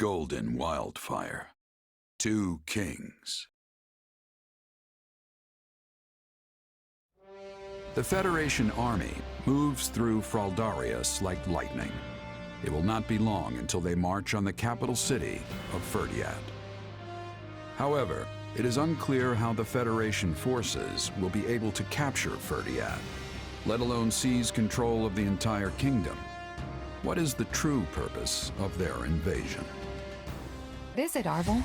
Golden Wildfire. 2 kings. The Federation army moves through Fraldarius like lightning. It will not be long until they march on the capital city of Ferdiad. However, it is unclear how the Federation forces will be able to capture Ferdiad, let alone seize control of the entire kingdom. What is the true purpose of their invasion? What is it, Arvel?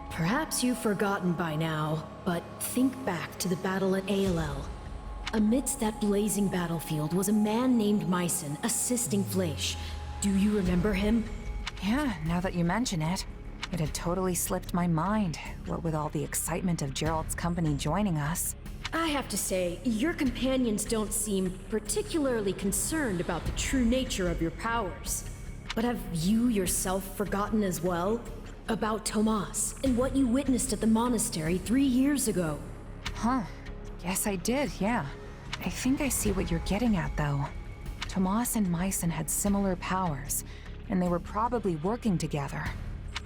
Perhaps you've forgotten by now, but think back to the battle at ALL. Amidst that blazing battlefield was a man named Myson assisting Fleisch. Do you remember him? Yeah, now that you mention it. It had totally slipped my mind, what with all the excitement of Gerald's company joining us. I have to say, your companions don't seem particularly concerned about the true nature of your powers. But have you yourself forgotten as well? About Tomas and what you witnessed at the monastery 3 years ago? Huh. Yes, I did, yeah. I think I see what you're getting at, though. Tomas and Myson had similar powers, and they were probably working together.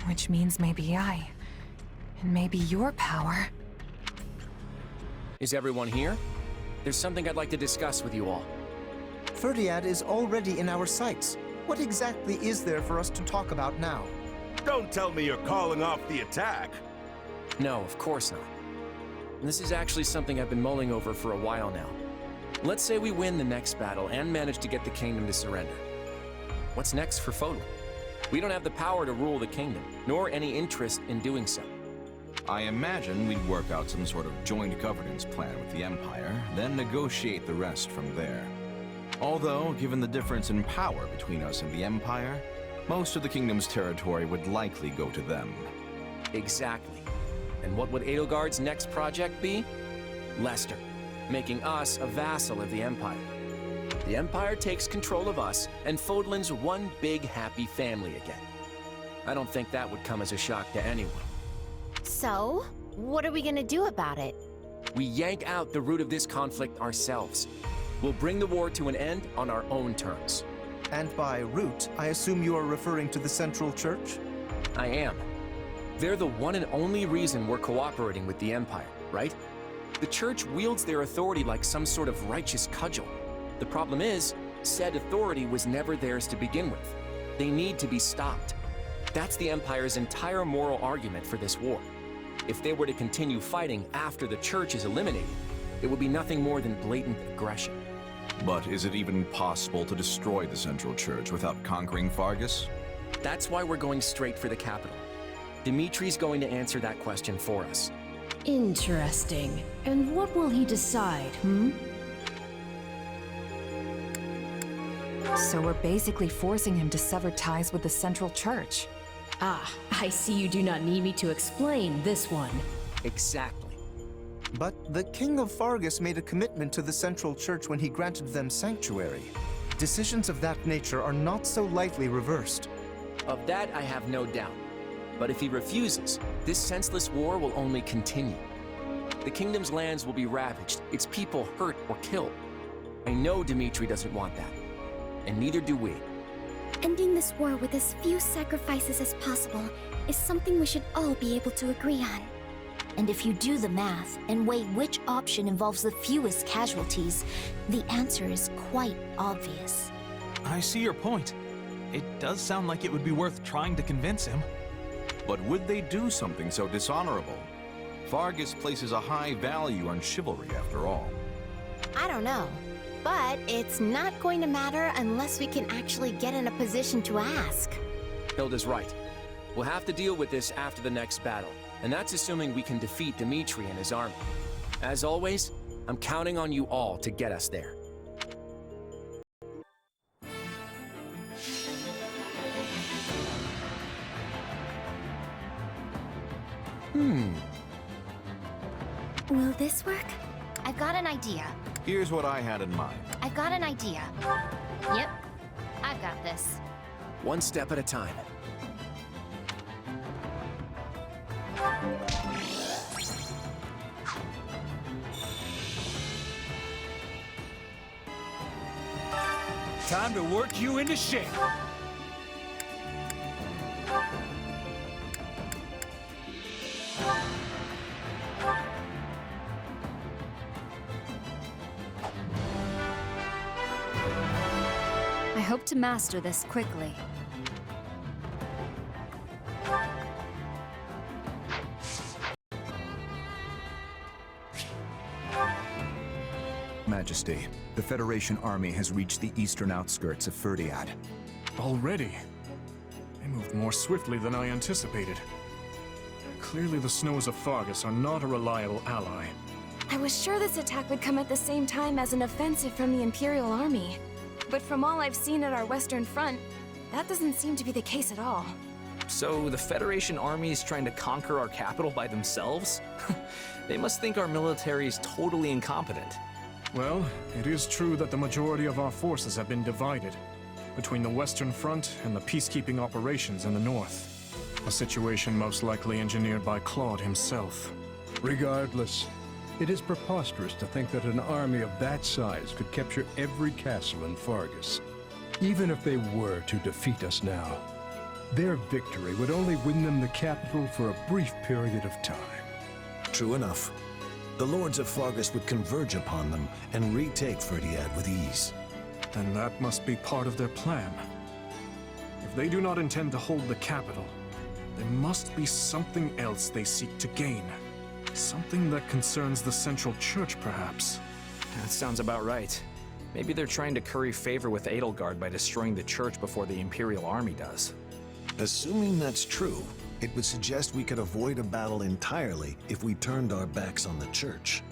Which means maybe I... and maybe your power... Is everyone here? There's something I'd like to discuss with you all. Ferdiad is already in our sights. What exactly is there for us to talk about now? Don't tell me you're calling off the attack. No, of course not. This is actually something I've been mulling over for a while now. Let's say we win the next battle and manage to get the kingdom to surrender. What's next for Fodlan? We don't have the power to rule the kingdom, nor any interest in doing so. I imagine we'd work out some sort of joint governance plan with the Empire, then negotiate the rest from there. Although, given the difference in power between us and the Empire, most of the kingdom's territory would likely go to them. Exactly. And what would Edelgard's next project be? Lester, making us a vassal of the Empire. The Empire takes control of us, and Fodlan's one big happy family again. I don't think that would come as a shock to anyone. So, what are we gonna do about it? We yank out the root of this conflict ourselves. We'll bring the war to an end on our own terms. And by root, I assume you are referring to the Central Church? I am. They're the one and only reason we're cooperating with the Empire, right? The Church wields their authority like some sort of righteous cudgel. The problem is, said authority was never theirs to begin with. They need to be stopped. That's the Empire's entire moral argument for this war. If they were to continue fighting after the Church is eliminated, it would be nothing more than blatant aggression. But is it even possible to destroy the Central Church without conquering Fargus? That's why we're going straight for the capital. Dimitri's going to answer that question for us. Interesting. And what will he decide, So we're basically forcing him to sever ties with the Central Church. Ah, I see you do not need me to explain this one. Exactly. But the King of Fargus made a commitment to the Central Church when he granted them sanctuary. Decisions of that nature are not so lightly reversed. Of that, I have no doubt. But if he refuses, this senseless war will only continue. The kingdom's lands will be ravaged, its people hurt or killed. I know Dimitri doesn't want that, and neither do we. Ending this war with as few sacrifices as possible is something we should all be able to agree on. And if you do the math and weigh which option involves the fewest casualties, the answer is quite obvious. I see your point. It does sound like it would be worth trying to convince him. But would they do something so dishonorable? Fargus places a high value on chivalry, after all. I don't know. But it's not going to matter unless we can actually get in a position to ask. Hilda's right. We'll have to deal with this after the next battle, and that's assuming we can defeat Dimitri and his army. As always, I'm counting on you all to get us there. Will this work? I've got an idea. Here's what I had in mind. I've got an idea. Yep, I've got this. One step at a time. Time to work you into shape. I hope to master this quickly. Majesty, the Federation army has reached the eastern outskirts of Ferdiad. Already? They moved more swiftly than I anticipated. Clearly the snows of Fargus are not a reliable ally. I was sure this attack would come at the same time as an offensive from the Imperial Army. But from all I've seen at our western front, that doesn't seem to be the case at all. So the Federation army is trying to conquer our capital by themselves? They must think our military is totally incompetent. Well, it is true that the majority of our forces have been divided between the Western Front and the peacekeeping operations in the north. A situation most likely engineered by Claude himself. Regardless, it is preposterous to think that an army of that size could capture every castle in Fargus. Even if they were to defeat us now, their victory would only win them the capital for a brief period of time. True enough. The lords of Fargus would converge upon them and retake Ferdiad with ease. Then that must be part of their plan. If they do not intend to hold the capital, there must be something else they seek to gain. Something that concerns the Central Church, perhaps. That sounds about right. Maybe they're trying to curry favor with Edelgard by destroying the church before the Imperial Army does. Assuming that's true, it would suggest we could avoid a battle entirely if we turned our backs on the church.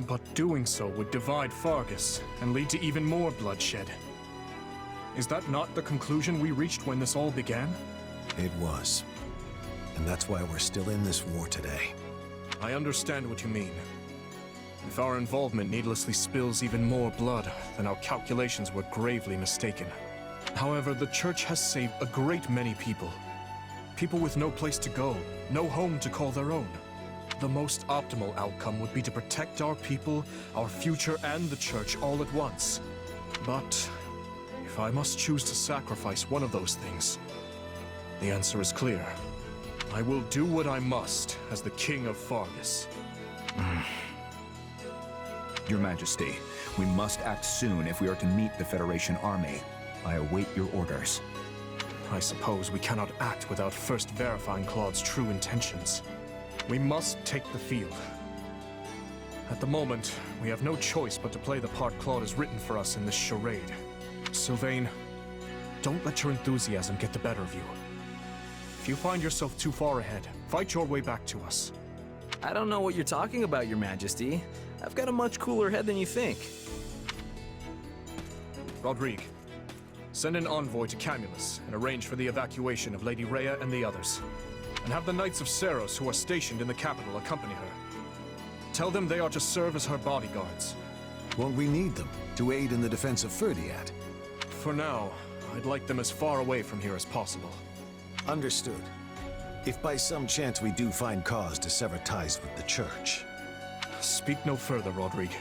But doing so would divide Fargus and lead to even more bloodshed. Is that not the conclusion we reached when this all began? It was. And that's why we're still in this war today. I understand what you mean. If our involvement needlessly spills even more blood, then our calculations were gravely mistaken. However, the church has saved a great many people. People with no place to go, no home to call their own. The most optimal outcome would be to protect our people, our future, and the church all at once. But if I must choose to sacrifice one of those things, the answer is clear. I will do what I must as the King of Fargus. Your Majesty, we must act soon if we are to meet the Federation army. I await your orders. I suppose we cannot act without first verifying Claude's true intentions. We must take the field. At the moment, we have no choice but to play the part Claude has written for us in this charade. Sylvain, don't let your enthusiasm get the better of you. If you find yourself too far ahead, fight your way back to us. I don't know what you're talking about, Your Majesty. I've got a much cooler head than you think. Rodrigue, send an envoy to Camulus and arrange for the evacuation of Lady Rhea and the others. And have the Knights of Seros who are stationed in the capital accompany her. Tell them they are to serve as her bodyguards. Won't we need them to aid in the defense of Ferdiad? For now, I'd like them as far away from here as possible. Understood. If by some chance we do find cause to sever ties with the church. Speak no further, Rodrigue.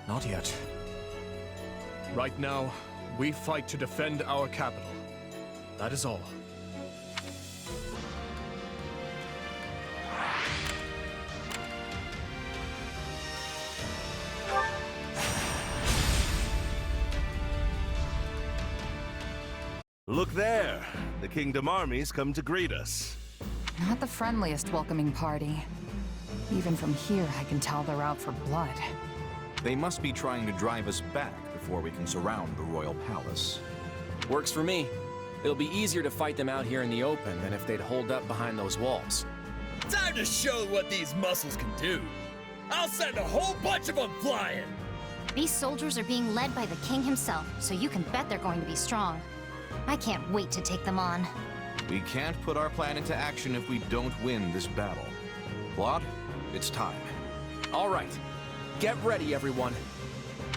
Not yet. Right now, we fight to defend our capital. That is all. Look there! The Kingdom armies come to greet us. Not the friendliest welcoming party. Even from here, I can tell they're out for blood. They must be trying to drive us back before we can surround the royal palace. Works for me. It'll be easier to fight them out here in the open than if they'd hold up behind those walls. Time to show what these muscles can do. I'll send a whole bunch of them flying! These soldiers are being led by the king himself, so you can bet they're going to be strong. I can't wait to take them on. We can't put our plan into action if we don't win this battle. Claude, it's time. All right. Get ready, everyone.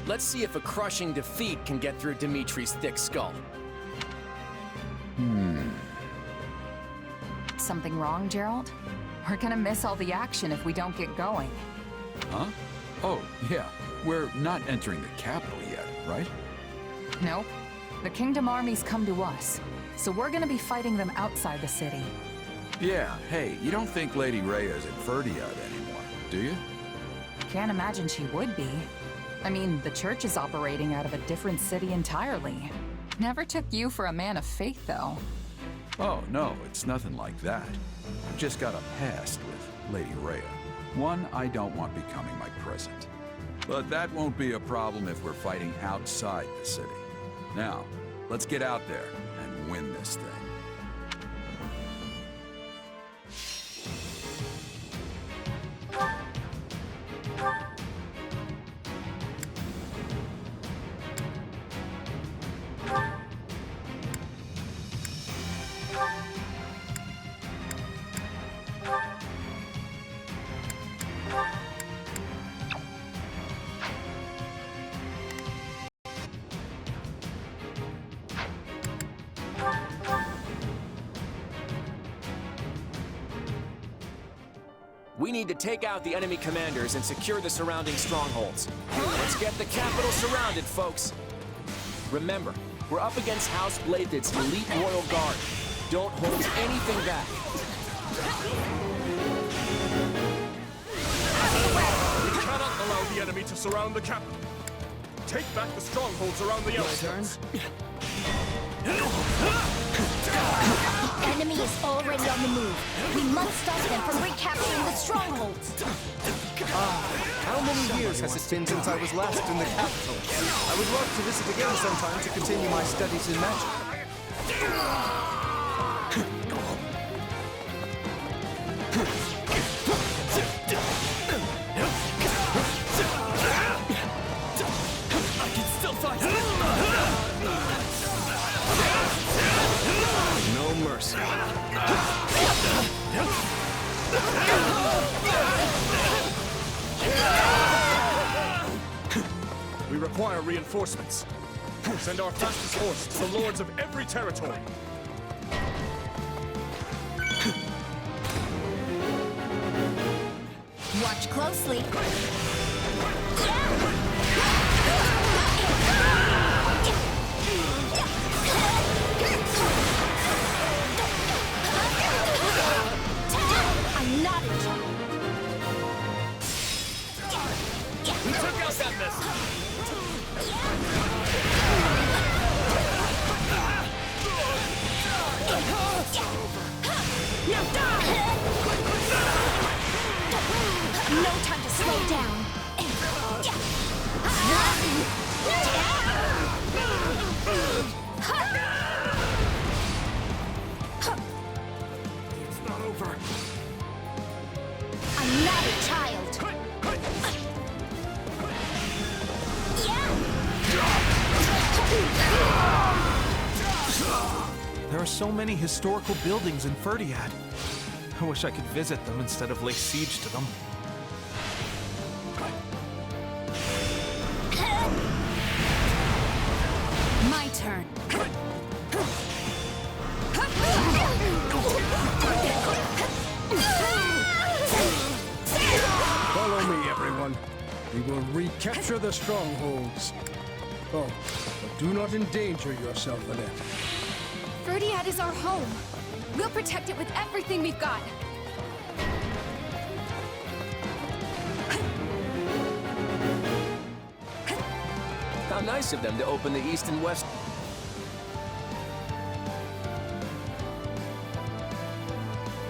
Let's see if a crushing defeat can get through Dimitri's thick skull. Something wrong, Gerald? We're gonna miss all the action if we don't get going. Huh? Oh, yeah. We're not entering the capital yet, right? Nope. The Kingdom armies come to us, so we're gonna be fighting them outside the city. Yeah, hey, you don't think Lady Rhea's in Ferdiad anymore, do you? Can't imagine she would be. I mean, the church is operating out of a different city entirely. Never took you for a man of faith, though. Oh, no, it's nothing like that. I've just got a past with Lady Rhea. One I don't want becoming my present. But that won't be a problem if we're fighting outside the city. Now, let's get out there and win this thing. We need to take out the enemy commanders and secure the surrounding strongholds. Let's get the capital surrounded, folks. Remember, we're up against House Bladed's elite royal guard. Don't hold anything back. We cannot allow the enemy to surround the capital. Take back the strongholds around the outskirts. The enemy is already on the move. We must stop them from recapturing the strongholds. How many years has it been since I was last in the capital? I would love to visit again sometime to continue my studies in magic. I can still fight. No mercy. We require reinforcements. Send our fastest horse to the lords of every territory. Watch closely. I'm not in trouble. We took out that missile. No time to slow down. It's not over. I'm not a child. There are so many historical buildings in Ferdiad. I wish I could visit them instead of lay siege to them. My turn. Follow me, everyone. We will recapture the strongholds. Oh, but do not endanger yourself, Annette. Ferdiad is our home. We'll protect it with everything we've got. How nice of them to open the east and west.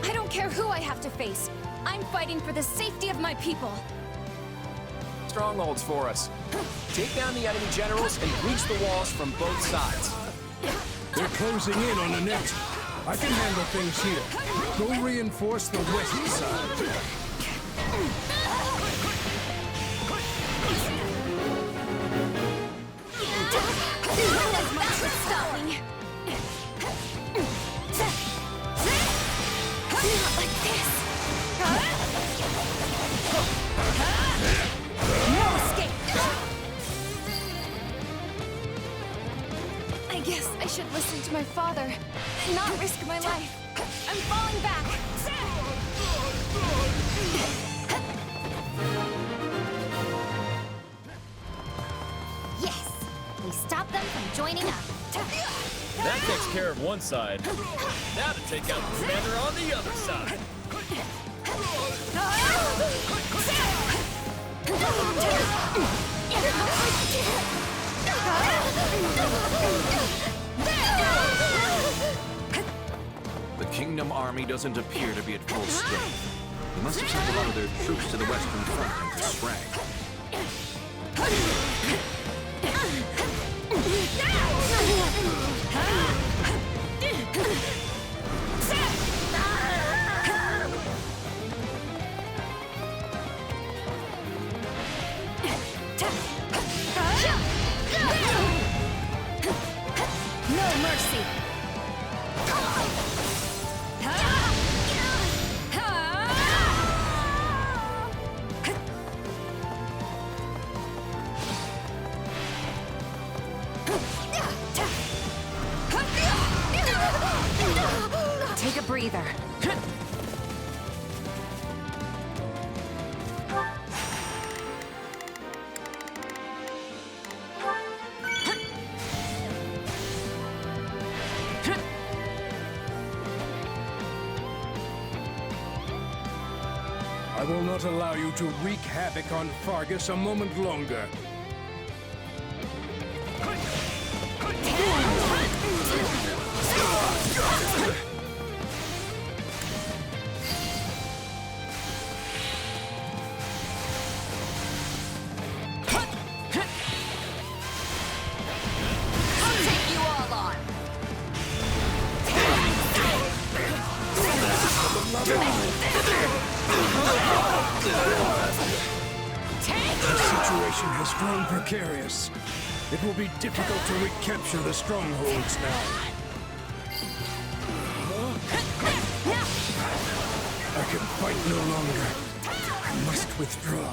I don't care who I have to face. I'm fighting for the safety of my people. Strongholds for us. Take down the enemy generals and breach the walls from both sides. They're closing in on Annette. I can handle things here. Go reinforce the west side. Stop me. Not like this. No escape. I guess I should listen to my father and not risk my life. I'm falling back. Yes, we stop them from joining up. That takes care of one side. Now to take out the commander on the other side. The Kingdom Army doesn't appear to be at full strength. They must have sent a lot of their troops to the Western Front into Sprang. No mercy. Take a breather. I will not allow you to wreak havoc on Fargus a moment longer. The situation has grown precarious. It will be difficult to recapture the strongholds now. I can fight no longer. I must withdraw.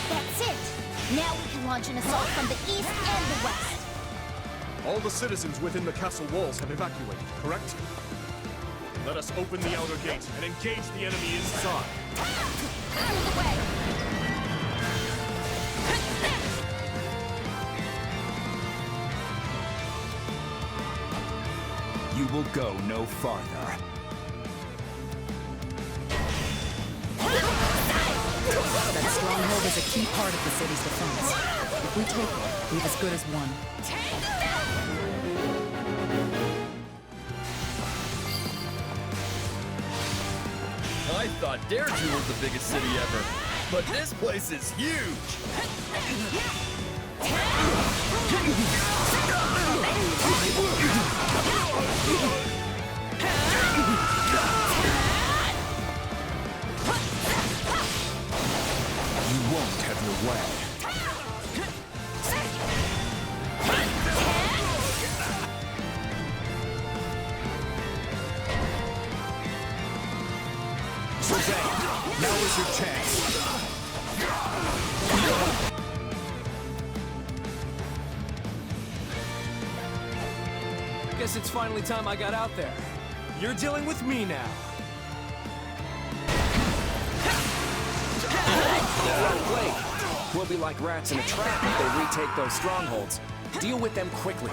That's it. Now we can launch an assault from the east and the west. All the citizens within the castle walls have evacuated, correct? Let us open the outer gate and engage the enemy inside. Out of the way! You will go no farther. That stronghold is a key part of the city's defense. If we take it, we've as good as won. I thought Dareju was the biggest city ever, but this place is huge! You won't have your way. Suzanne, now is your chance. Guess it's finally time I got out there. You're dealing with me now. Blake, we'll be like rats in a trap if they retake those strongholds. Deal with them quickly.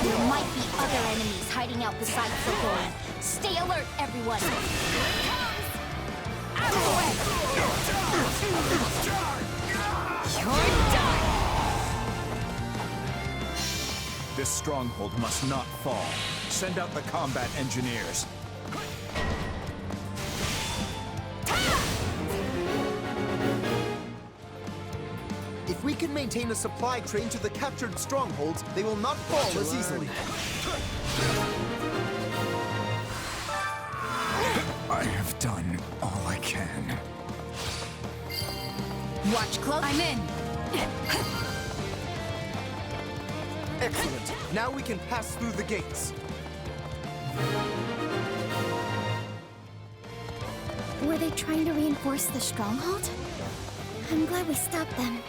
There might be other enemies hiding out beside the door. Stay alert, everyone! Out of the way! You're done! This stronghold must not fall. Send out the combat engineers. If we can maintain a supply train to the captured strongholds, they will not fall as easily. I have done all I can. Watch close. I'm in. Excellent. Now we can pass through the gates. Were they trying to reinforce the stronghold? I'm glad we stopped them.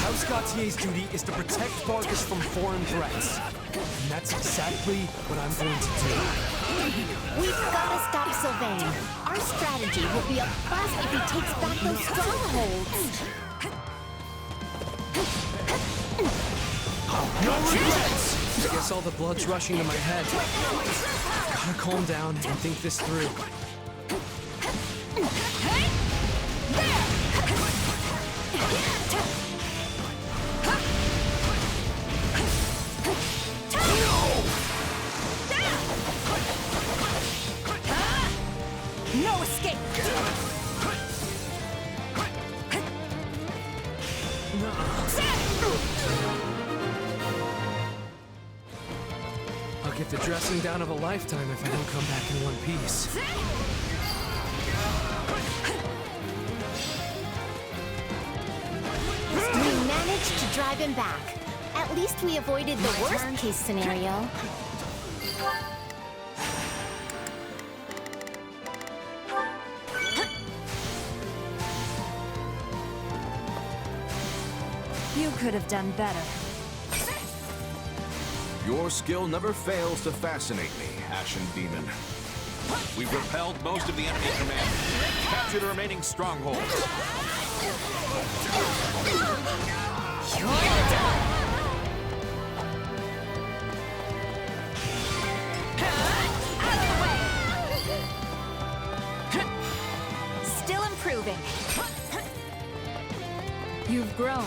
House Gautier's duty is to protect Vargas from foreign threats. And that's exactly what I'm going to do. We've gotta stop Sylvain. Our strategy will be a bust if he takes back those strongholds. No regrets! I guess all the blood's rushing to my head. Gotta calm down and think this through. No escape! I'll get the dressing down of a lifetime if I don't come back in one piece. We managed to drive him back. At least we avoided the worst-case scenario. You could have done better. Your skill never fails to fascinate me, Ashen Demon. We've repelled most of the enemy command. Capture the remaining strongholds. Still improving. You've grown.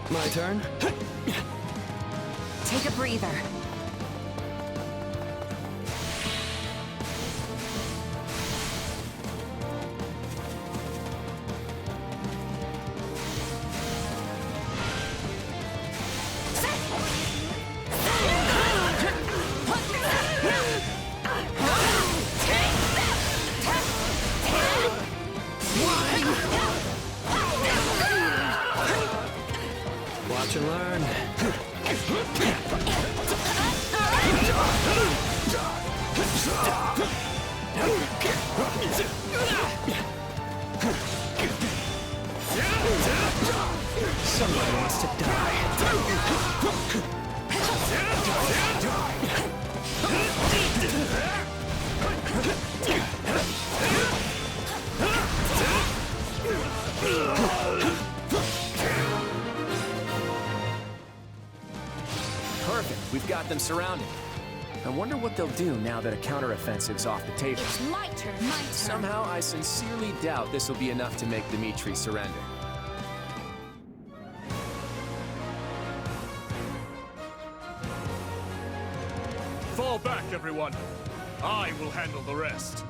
My turn? Take a breather. Watch and learn. Somebody wants to die. Perfect. We've got them surrounded. I wonder what they'll do now that a counteroffensive's off the table. It's my turn. My turn. Somehow, I sincerely doubt this will be enough to make Dimitri surrender. Fall back, everyone. I will handle the rest.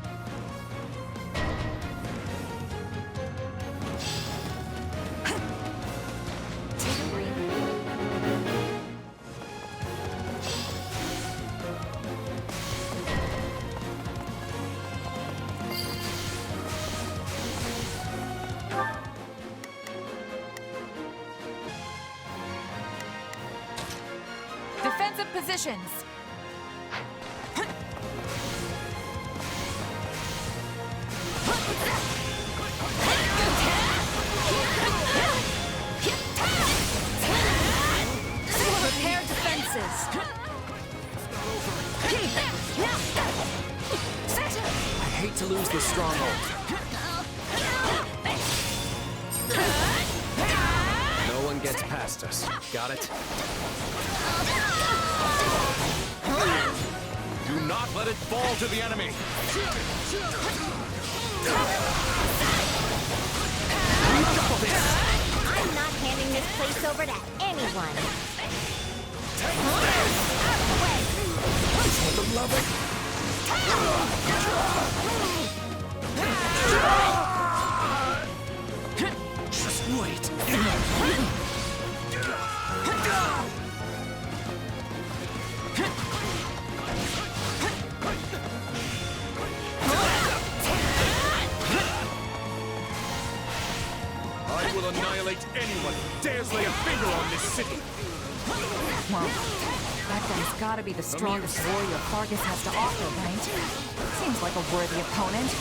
Defensive positions. Prepare defenses. I hate to lose this stronghold. No one gets past us. Got it? Do not let it fall to the enemy. I'm not handing this place over to anyone. Out of the way! For the love of... Just wait. Nobody dares lay a finger on this city! Well, that guy's gotta be the strongest warrior Fargus has to offer, right? Seems like a worthy opponent.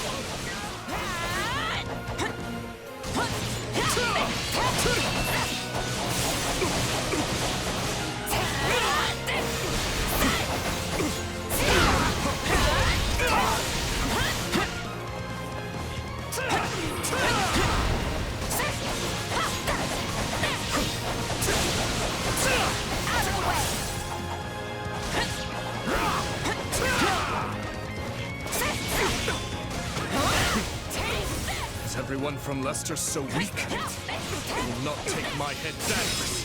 Is everyone from Leicester so weak? They will not take my head daggers.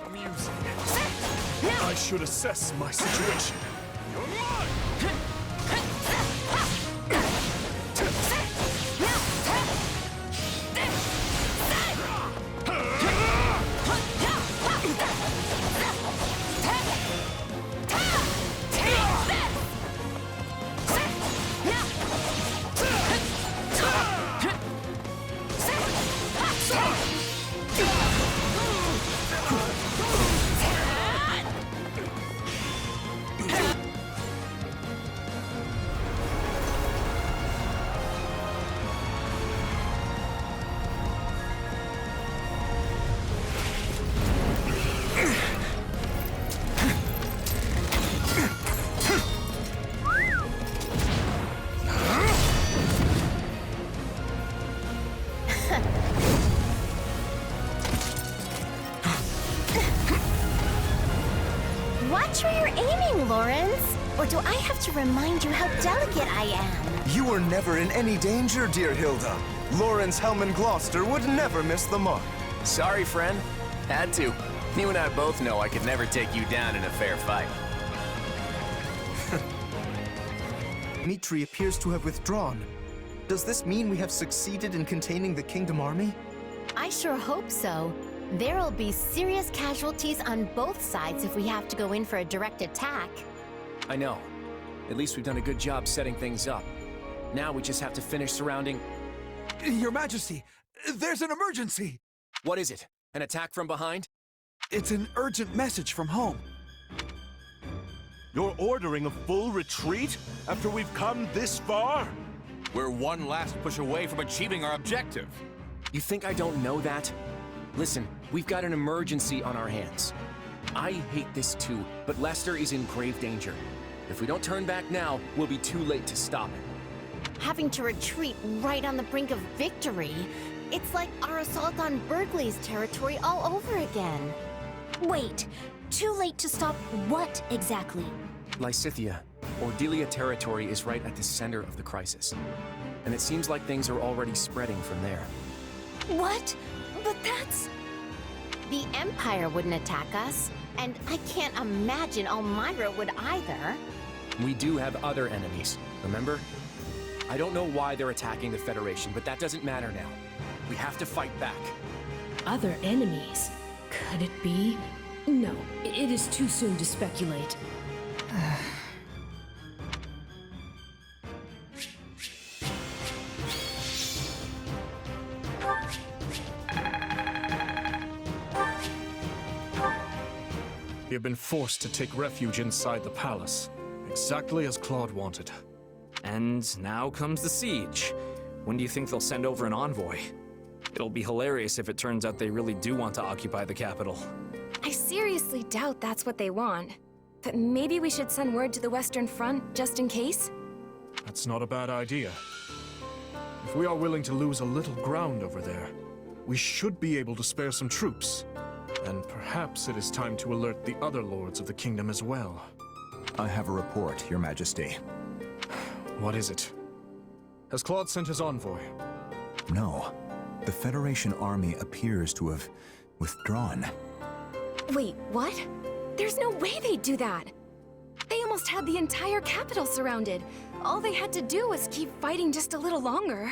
Amusing. I should assess my situation. You're mine! Watch where you're aiming, Lawrence! Or do I have to remind you how delicate I am? You were never in any danger, dear Hilda. Lawrence Hellman Gloucester would never miss the mark. Sorry, friend. Had to. You and I both know I could never take you down in a fair fight. Dimitri appears to have withdrawn. Does this mean we have succeeded in containing the Kingdom Army? I sure hope so. There'll be serious casualties on both sides if we have to go in for a direct attack. I know. At least we've done a good job setting things up. Now we just have to finish surrounding... Your Majesty, there's an emergency! What is it? An attack from behind? It's an urgent message from home. You're ordering a full retreat after we've come this far? We're one last push away from achieving our objective. You think I don't know that? Listen, we've got an emergency on our hands. I hate this too, but Leicester is in grave danger. If we don't turn back now, we'll be too late to stop it. Having to retreat right on the brink of victory, it's like our assault on Berkeley's territory all over again. Wait, too late to stop what exactly? Lysithia, Ordelia territory is right at the center of the crisis. And it seems like things are already spreading from there. What? But that's... The Empire wouldn't attack us, and I can't imagine Elmira would either. We do have other enemies, remember? I don't know why they're attacking the Federation, but that doesn't matter now. We have to fight back. Other enemies? Could it be? No, it is too soon to speculate. We have been forced to take refuge inside the palace, exactly as Claude wanted. And now comes the siege. When do you think they'll send over an envoy? It'll be hilarious if it turns out they really do want to occupy the capital. I seriously doubt that's what they want. But maybe we should send word to the Western Front, just in case? That's not a bad idea. If we are willing to lose a little ground over there, we should be able to spare some troops. And perhaps it is time to alert the other lords of the kingdom as well. I have a report, Your Majesty. What is it? Has Claude sent his envoy? No. The Federation army appears to have withdrawn. Wait, what? There's no way they'd do that! They almost had the entire capital surrounded. All they had to do was keep fighting just a little longer.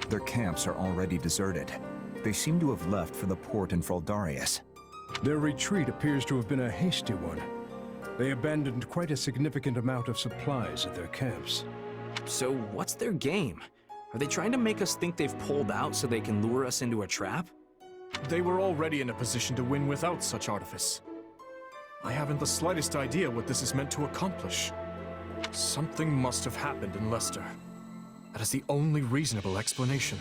Their camps are already deserted. They seem to have left for the port in Fraldarius. Their retreat appears to have been a hasty one. They abandoned quite a significant amount of supplies at their camps. So what's their game? Are they trying to make us think they've pulled out so they can lure us into a trap? They were already in a position to win without such artifice. I haven't the slightest idea what this is meant to accomplish. Something must have happened in Leicester. That is the only reasonable explanation.